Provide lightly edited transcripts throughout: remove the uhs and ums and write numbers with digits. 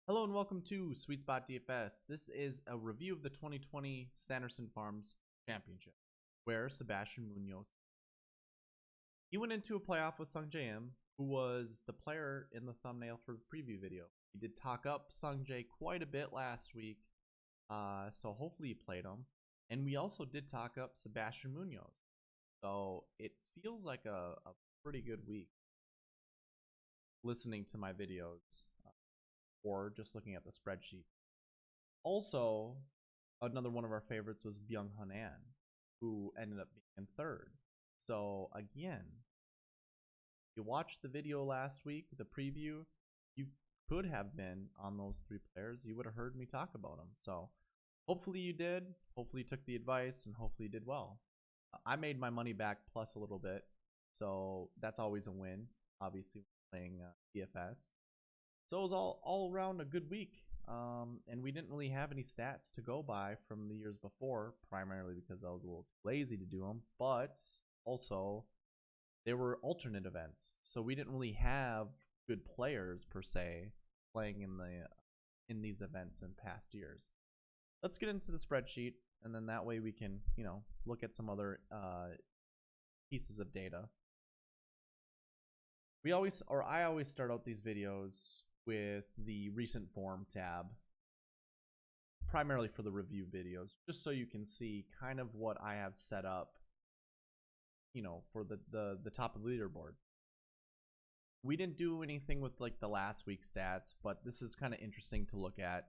Hello and welcome to Sweet Spot DFS. This is a review of the 2020 Sanderson Farms Championship, where Sebastian Munoz, he went into a playoff with Sungjae Im, who was the player in the thumbnail for the preview video. He did talk up Sungjae quite a bit last week, so hopefully he played him. And we also did talk up Sebastian Munoz, so it feels like a pretty good week listening to my videos. Or just looking at the spreadsheet. Also, another one of our favorites was Byung-Hun An, who ended up being in third. So again, you watched the video last week, the preview, you could have been on those three players. You would have heard me talk about them. So hopefully you did. Hopefully you took the advice and hopefully you did well. I made my money back plus a little bit. So that's always a win, obviously, playing DFS. So it was all around a good week, and we didn't really have any stats to go by from the years before, primarily because I was a little too lazy to do them, but also there were alternate events, so we didn't really have good players per se playing in these events in past years. Let's get into the spreadsheet, and then that way we can look at some other pieces of data. I always start out these videos with the recent form tab, primarily for the review videos, just so you can see kind of what I have set up, for the top of the leaderboard. We didn't do anything with like the last week's stats, but this is kind of interesting to look at.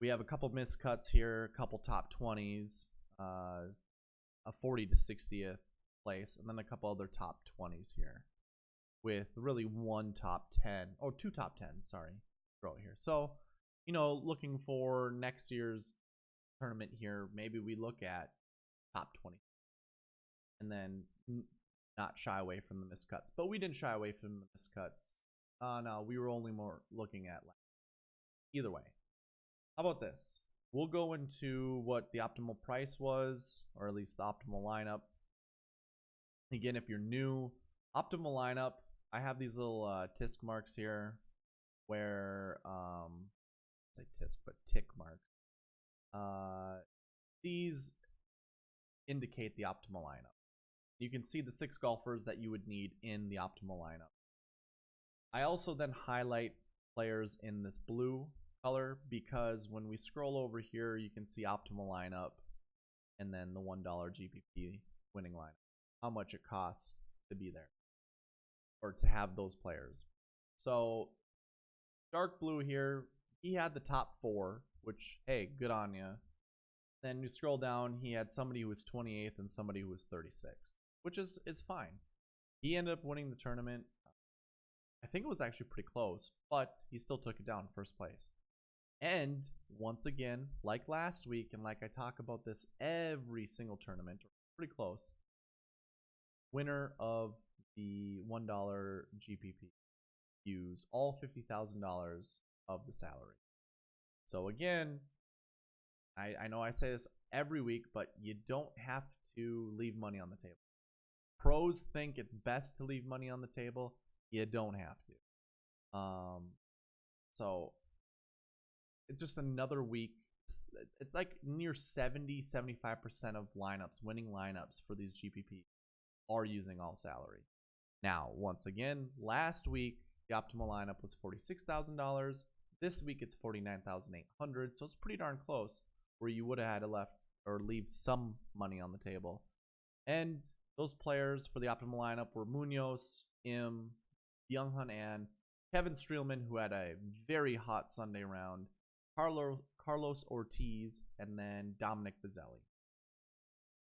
We have a couple missed cuts here, a couple top 20s, a 40 to 60th place, and then a couple other top 20s here, with really one top 10, or two top 10s, sorry, throw it here. So, looking for next year's tournament here, maybe we look at top 20 and then not shy away from the missed cuts. But we didn't shy away from the missed cuts. No, we were only more looking at either way. How about this? We'll go into what the optimal price was, or at least the optimal lineup. Again, if you're new, optimal lineup, I have these little tisk marks here where, say tisk, but tick marks. These indicate the optimal lineup. You can see the 6 golfers that you would need in the optimal lineup. I also then highlight players in this blue color because when we scroll over here, you can see optimal lineup and then the $1 GPP winning lineup, how much it costs to be there, or to have those players. So dark blue here, he had the top 4, which, hey, good on you. Then you scroll down, he had somebody who was 28th and somebody who was 36th, which is fine. He ended up winning the tournament. I think it was actually pretty close, but he still took it down first place. And once again, like last week, and like I talk about this every single tournament, pretty close, winner of the $1 GPP use all $50,000 of the salary. So again, I know I say this every week, but you don't have to leave money on the table. Pros think it's best to leave money on the table. You don't have to. So it's just another week. It's like near 70-75% of lineups, winning lineups for these GPP are using all salary. Now, once again, last week the optimal lineup was $46,000. This week it's $49,800, so it's pretty darn close, where you would have had to left or leave some money on the table. And those players for the optimal lineup were Munoz, Im, Byung-Hun An, Kevin Streelman, who had a very hot Sunday round, Carlos Ortiz, and then Dominic Bizzelli.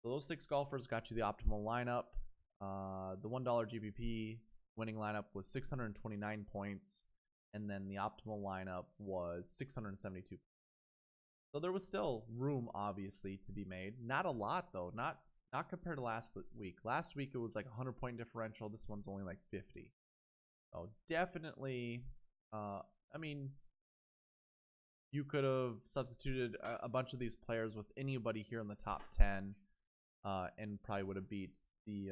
So those 6 golfers got you the optimal lineup. The $1 GPP winning lineup was 629 points, and then the optimal lineup was 672. So there was still room, obviously, to be made. Not a lot, though. Not compared to last week. Last week it was like a 100-point differential. This one's only like 50. So definitely, I mean, you could have substituted a bunch of these players with anybody here in the top 10, and probably would have beat the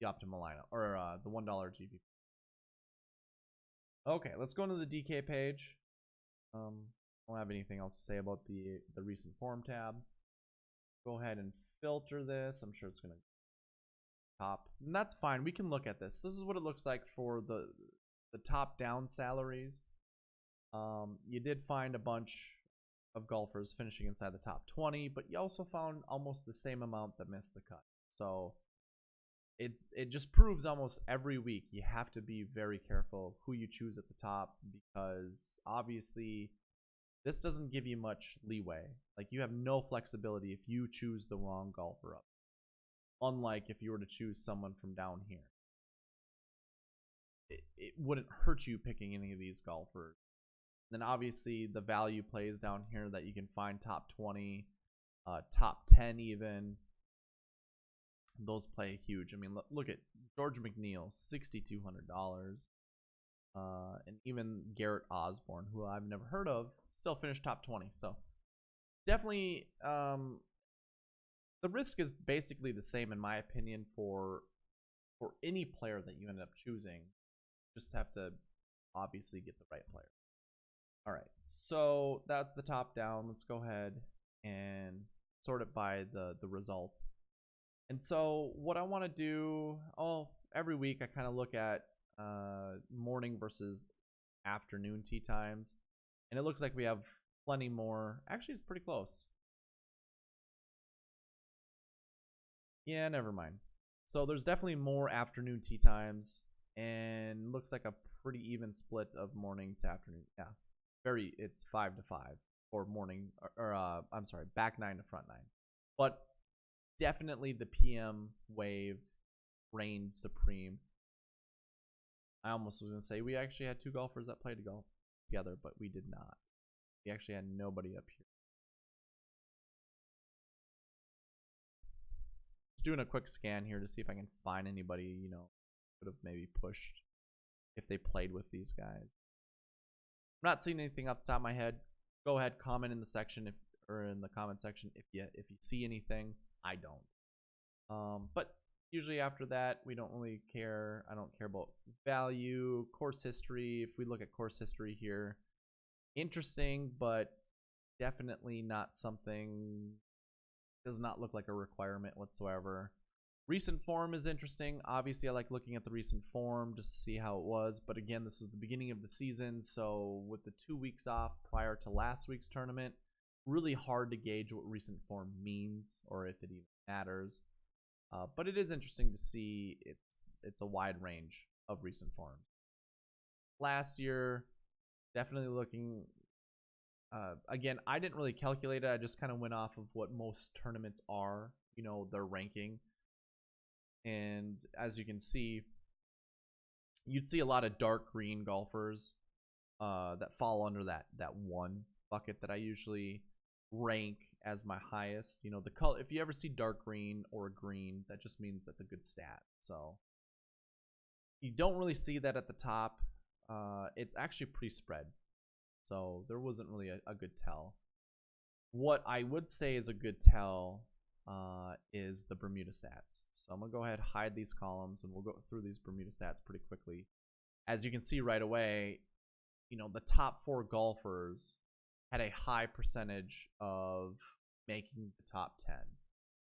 optimal lineup, or the $1 GPP. Okay, let's go into the DK page. Don't have anything else to say about the recent form tab. Go ahead and filter this. I'm sure it's gonna top, and that's fine. We can look at this. This is what it looks like for the top down salaries. You did find a bunch of golfers finishing inside the top 20, but you also found almost the same amount that missed the cut. So it just proves almost every week you have to be very careful who you choose at the top, because obviously this doesn't give you much leeway. Like, you have no flexibility if you choose the wrong golfer up, unlike if you were to choose someone from down here. It wouldn't hurt you picking any of these golfers. Then obviously the value plays down here that you can find top 20, top 10 even. Those play huge. I mean, look at George McNeil, $6,200. And even Garrett Osborne, who I've never heard of, still finished top 20. So definitely the risk is basically the same, in my opinion, for any player that you end up choosing. Just have to obviously get the right player. All right, so that's the top down. Let's go ahead and sort it by the result. And so what I want to do, every week I kind of look at morning versus afternoon tee times, and it looks like we have plenty more. Actually, it's pretty close. Yeah, never mind. So there's definitely more afternoon tee times, and looks like a pretty even split of morning to afternoon. Yeah, it's 5 to 5 for morning, or I'm sorry, back 9 to front 9. But definitely the PM wave reigned supreme. I almost was going to say we actually had 2 golfers that played golf together, but we did not. We actually had nobody up here. Just doing a quick scan here to see if I can find anybody, you know, could have maybe pushed if they played with these guys. I'm not seeing anything off the top of my head. Go ahead, comment in the section or in the comment section if you see anything. I don't. But usually after that, we don't really care. I don't care about value, course history. If we look at course history here, interesting, but definitely not something, does not look like a requirement whatsoever. Recent form is interesting. Obviously, I like looking at the recent form just to see how it was. But again, this was the beginning of the season, so with the 2 weeks off prior to last week's tournament, really hard to gauge what recent form means or if it even matters. But it is interesting to see it's a wide range of recent form. Last year, definitely looking. Again, I didn't really calculate it. I just kind of went off of what most tournaments are, you know, their ranking. And as you can see, you'd see a lot of dark green golfers that fall under that one bucket that I usually rank as my highest. You know, the color, if you ever see dark green or green, that just means that's a good stat. So you don't really see that at the top. It's actually pretty spread, so there wasn't really a good tell. What I would say is a good tell is the Bermuda Stats. So I'm gonna go ahead, hide these columns, and we'll go through these Bermuda Stats pretty quickly. As you can see right away, you know, the top 4 golfers had a high percentage of making the top 10.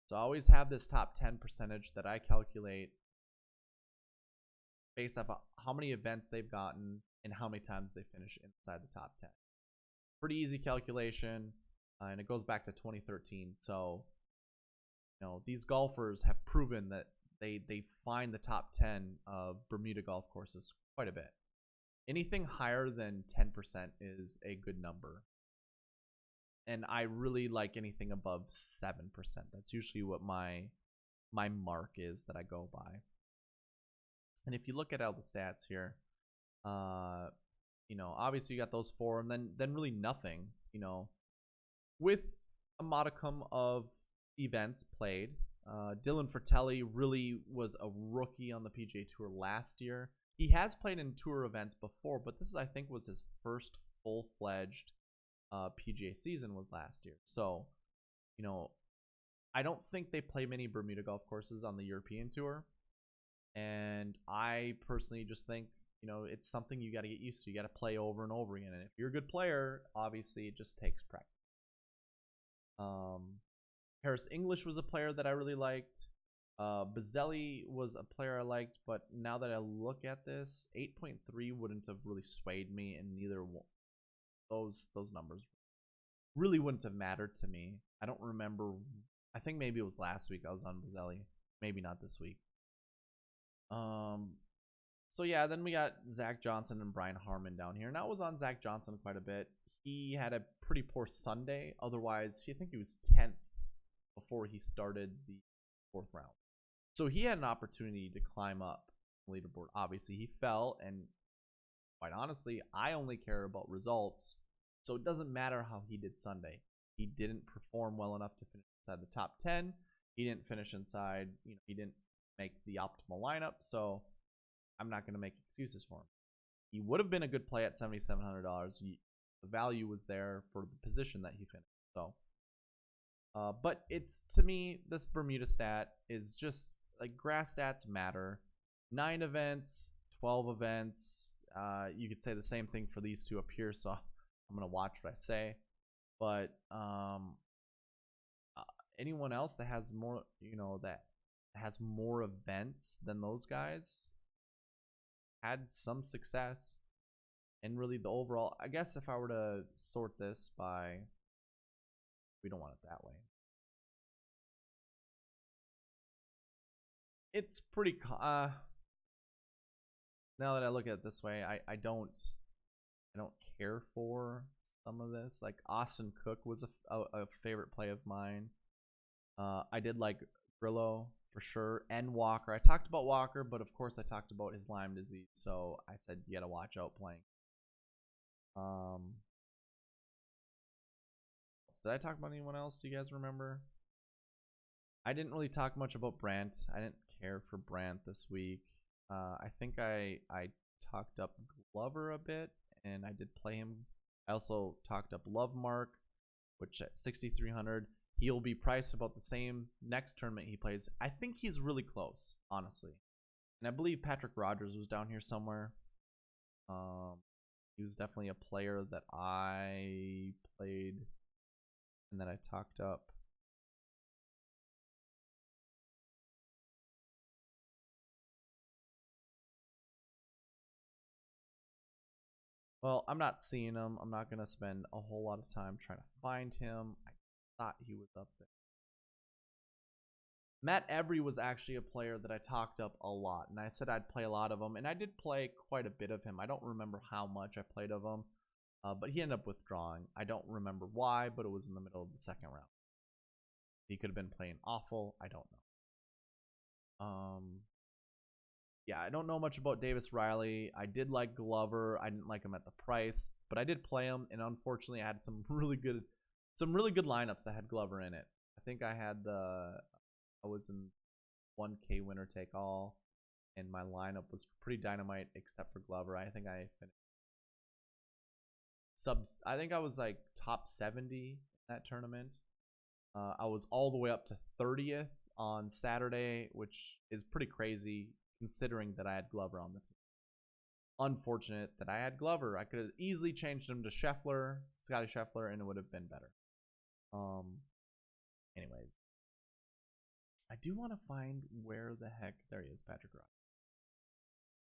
So I always have this top 10 percentage that I calculate based off how many events they've gotten and how many times they finish inside the top 10. Pretty easy calculation, and it goes back to 2013. So, you know, these golfers have proven that they find the top 10 of Bermuda golf courses quite a bit. Anything higher than 10% is a good number. And I really like anything above 7%. That's usually what my mark is that I go by. And if you look at all the stats here, you know, obviously you got those 4, and then really nothing, you know, with a modicum of events played. Dylan Fratelli really was a rookie on the PGA Tour last year. He has played in tour events before, but this is, I think, was his first full-fledged PGA season was last year. So, you know, I don't think they play many Bermuda golf courses on the European Tour. And I personally just think You know, it's something you got to get used to. You got to play over and over again. And if you're a good player, obviously it just takes practice. Harris English was a player that I really liked. Bazzelli was a player I liked, but now that I look at this, 8.3 wouldn't have really swayed me, and neither one. Those numbers really wouldn't have mattered to me. I don't remember. I think maybe it was last week I was on Bazzelli. Maybe not this week. So yeah, then we got Zach Johnson and Brian Harmon down here. And I was on Zach Johnson quite a bit. He had a pretty poor Sunday. Otherwise, I think he was 10th before he started the 4th round. So he had an opportunity to climb up the leaderboard. Obviously, he fell, and quite honestly, I only care about results. So it doesn't matter how he did Sunday. He didn't perform well enough to finish inside the top 10. He didn't finish inside, he didn't make the optimal lineup, so I'm not going to make excuses for him. He would have been a good play at $7,700. The value was there for the position that he finished. So, but it's, to me, this Bermuda stat is just like grass stats matter. 9 events, 12 events. You could say the same thing for these two up here, so I'm going to watch what I say. But anyone else that has more, that has more events than those guys had some success. And really the overall, I guess if I were to sort this by, we don't want it that way. It's pretty, now that I look at it this way, I don't care for some of this. Like Austin Cook was a favorite play of mine. I did like Grillo for sure, and Walker. I talked about Walker, but of course I talked about his Lyme disease, so I said you gotta watch out playing. Did I talk about anyone else? Do you guys remember? I didn't really talk much about Brandt. I didn't care for Brandt this week. I think I talked up Glover a bit, and I did play him. I also talked up Lovemark, which at 6,300, he'll be priced about the same next tournament he plays. I think he's really close, honestly. And I believe Patrick Rogers was down here somewhere. He was definitely a player that I played and that I talked up. Well, I'm not seeing him. I'm not going to spend a whole lot of time trying to find him. I thought he was up there. Matt Every was actually a player that I talked up a lot, and I said I'd play a lot of him, and I did play quite a bit of him. I don't remember how much I played of him, but he ended up withdrawing. I don't remember why, but it was in the middle of the second round. He could have been playing awful. I don't know. Yeah, I don't know much about Davis Riley. I did like Glover. I didn't like him at the price, but I did play him, and unfortunately, I had some really good lineups that had Glover in it. I think I was in 1K winner take all, and my lineup was pretty dynamite except for Glover. I think I finished I think I was like top 70 in that tournament. I was all the way up to 30th on Saturday, which is pretty crazy considering that I had Glover on the team. Unfortunate that I had Glover. I could have easily changed him to Scheffler, Scotty Scheffler, and it would have been better. Anyways, I do want to find where the heck, there he is, Patrick Rogers.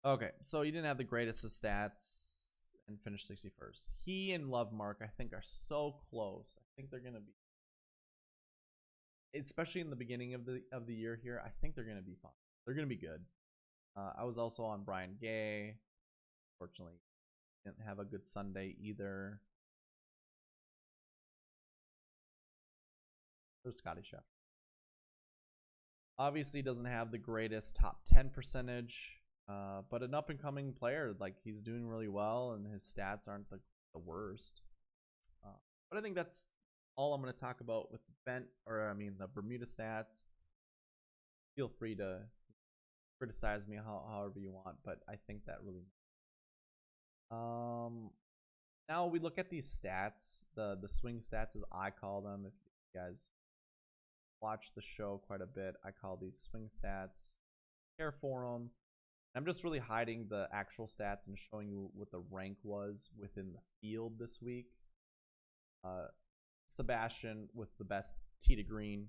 Okay, so he didn't have the greatest of stats and finished 61st. He and Lovemark, I think, are so close. I think they're gonna be, especially in the beginning of the year here, I think they're gonna be fun. They're gonna be good. I was also on Brian Gay. Fortunately, didn't have a good Sunday either. There's Scotty Scheffler. Obviously doesn't have the greatest top 10 percentage, but an up-and-coming player. Like, he's doing really well, and his stats aren't the worst. But I think that's all I'm going to talk about with the Bermuda stats. Feel free to criticize me however you want, but I think that really now we look at these stats, the swing stats as I call them. If you guys watch the show quite a bit, I call these swing stats. Care for them. I'm just really hiding the actual stats and showing you what the rank was within the field this week. Sebastian with the best tee to green,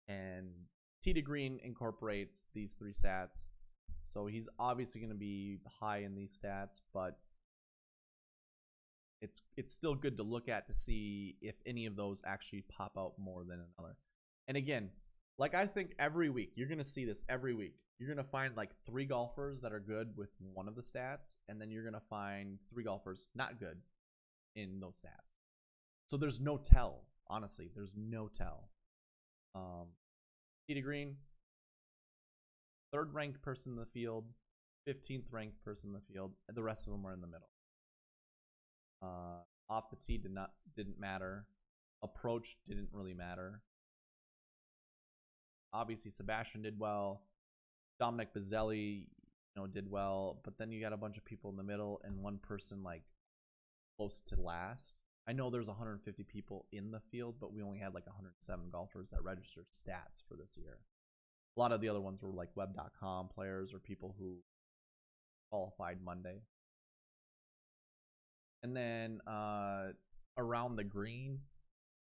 and tee to green incorporates these 3 stats. So he's obviously going to be high in these stats, but it's still good to look at to see if any of those actually pop out more than another. And again, like I think every week, you're going to see this every week. You're going to find like 3 golfers that are good with one of the stats, and then you're going to find 3 golfers not good in those stats. So there's no tell, honestly. There's no tell. Tee to green, 3rd ranked person in the field, 15th ranked person in the field, and the rest of them are in the middle. Off the tee didn't matter. Approach didn't really matter. Obviously, Sebastian did well. Dominic Bazzelli, did well. But then you got a bunch of people in the middle and one person like close to last. I know there's 150 people in the field, but we only had like 107 golfers that registered stats for this year. A lot of the other ones were like web.com players or people who qualified Monday. And then around the green,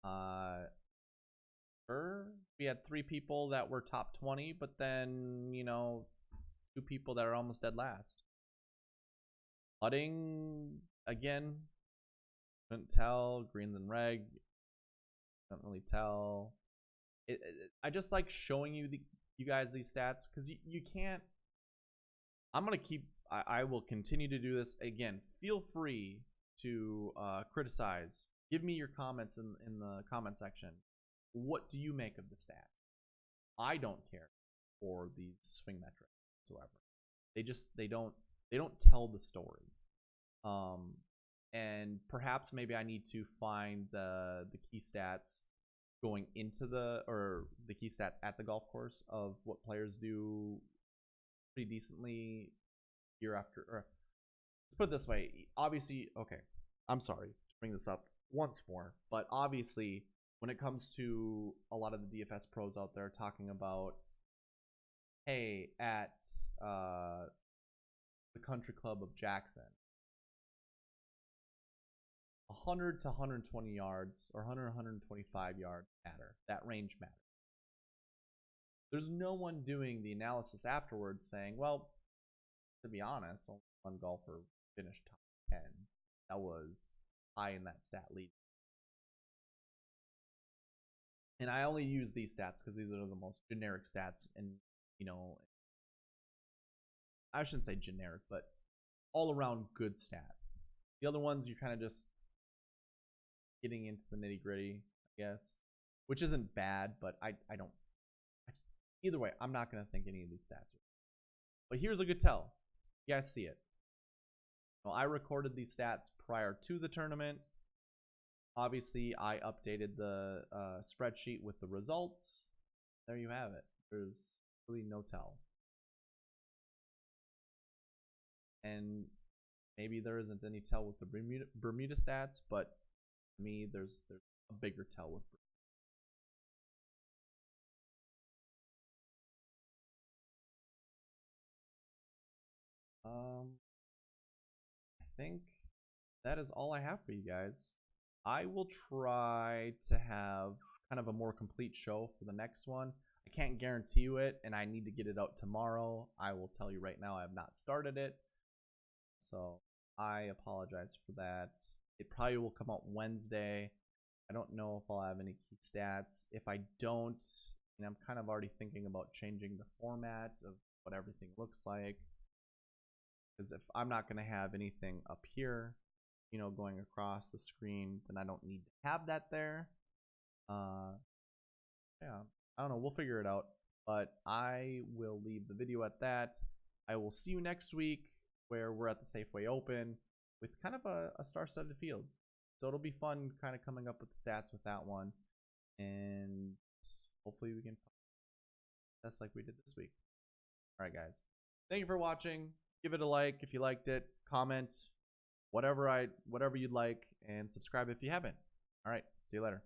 sure, we had 3 people that were top 20, but then, 2 people that are almost dead last. Putting, again, couldn't tell. Greens and reg, couldn't really tell. I just like showing you guys these stats because you can't. I'm gonna keep. I will continue to do this. Again, feel free to criticize. Give me your comments in the comment section. What do you make of the stats? I don't care for these swing metrics whatsoever. They don't tell the story. And perhaps maybe I need to find the key stats going into the key stats at the golf course of what players do pretty decently year after. Or let's put it this way. Obviously, okay, I'm sorry to bring this up once more, but obviously when it comes to a lot of the DFS pros out there talking about, hey, at the Country Club of Jackson, 100 to 120 yards or 100 125 yards matter. That range matters. There's no one doing the analysis afterwards saying, well, to be honest, only one golfer finished top 10. That was high in that stat lead. And I only use these stats because these are the most generic stats, and I shouldn't say generic, but all around good stats. The other ones you're kind of just getting into the nitty gritty, I guess, which isn't bad, but either way, I'm not going to think any of these stats are. But here's a good tell. You guys see it. Well, I recorded these stats prior to the tournament. Obviously, I updated the spreadsheet with the results. There you have it. There's really no tell. And maybe there isn't any tell with the Bermuda stats, but to me, there's a bigger tell with Bermuda. I think that is all I have for you guys. I will try to have kind of a more complete show for the next one. I can't guarantee you it, and I need to get it out tomorrow. I will tell you right now I have not started it, so I apologize for that. It probably will come out Wednesday. I don't know if I'll have any key stats. If I don't, I'm kind of already thinking about changing the format of what everything looks like. Because if I'm not going to have anything up here, going across the screen, then I don't need to have that there. Yeah, I don't know. We'll figure it out. But I will leave the video at that. I will see you next week where we're at the Safeway Open with kind of a star-studded field. So it'll be fun kind of coming up with the stats with that one. And hopefully we can test like we did this week. All right, guys. Thank you for watching. Give it a like if you liked it. Comment whatever you'd like, and subscribe if you haven't. All right, see you later.